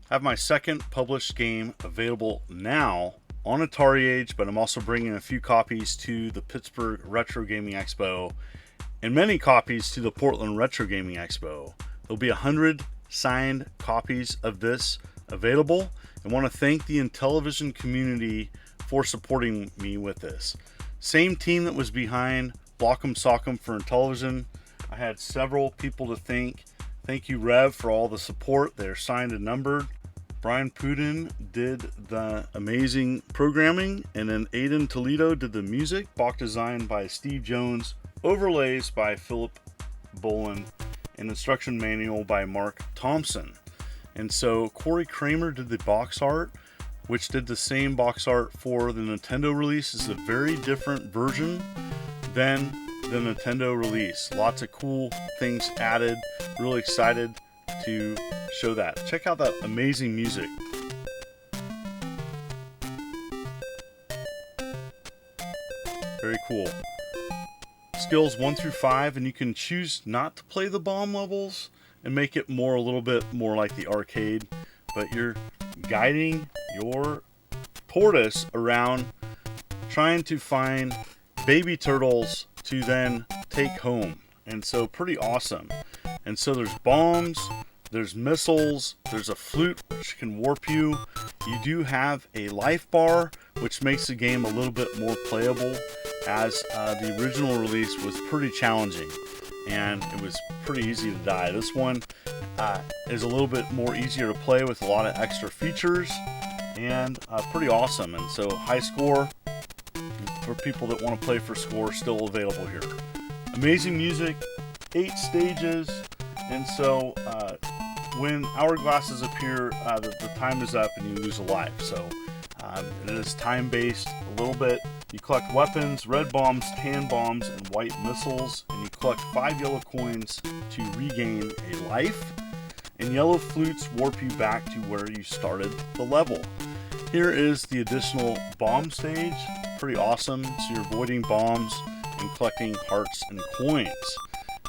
I have my second published game available now on Atari Age, but I'm also bringing a few copies to the Pittsburgh Retro Gaming Expo and many copies to the Portland Retro Gaming Expo. There'll be 100 signed copies of this available. I want to thank the Intellivision community for supporting me with this. Same team that was behind Block'em Sock'em for Intellivision. I had several people to thank. Thank you, Rev, for all the support. They're signed and numbered. Brian Pudin did the amazing programming, and then Aiden Toledo did the music. Box design by Steve Jones, overlays by Philip Boland, and instruction manual by Mark Thompson. And so Corey Kramer did the box art, which did the same box art for the Nintendo release. It's a very different version than the Nintendo release. Lots of cool things added. Really excited to show that. Check out that amazing music. Very cool. Skills 1 through 5, and you can choose not to play the bomb levels and make it a little bit more like the arcade, but you're guiding your tortoise around trying to find baby turtles to then take home. And so pretty awesome. And so there's bombs, there's missiles, there's a flute which can warp you. You do have a life bar, which makes the game a little bit more playable, as the original release was pretty challenging and it was pretty easy to die. This one is a little bit more easier to play with a lot of extra features and pretty awesome. And so high score for people that want to play for score, still available here. Amazing music, 8 stages, and so when hourglasses appear, the time is up and you lose a life. So it is time-based a little bit. You collect weapons, red bombs, tan bombs, and white missiles, and you collect 5 yellow coins to regain a life. And yellow flutes warp you back to where you started the level. Here is the additional bomb stage. Pretty awesome. So you're avoiding bombs and collecting hearts and coins.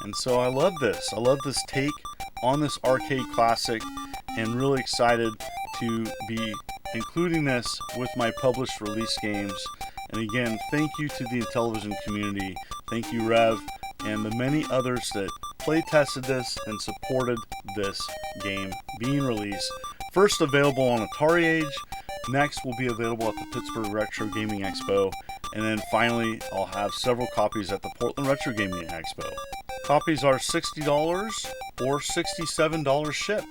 And so I love this. I love this take on this arcade classic, and really excited to be including this with my published release games. And again, thank you to the Intellivision community. Thank you, Rev, and the many others that play tested this and supported this game being released. First available on Atari Age, next will be available at the Pittsburgh Retro Gaming Expo, and then finally I'll have several copies at the Portland Retro Gaming Expo. Copies are $60 or $67 shipped.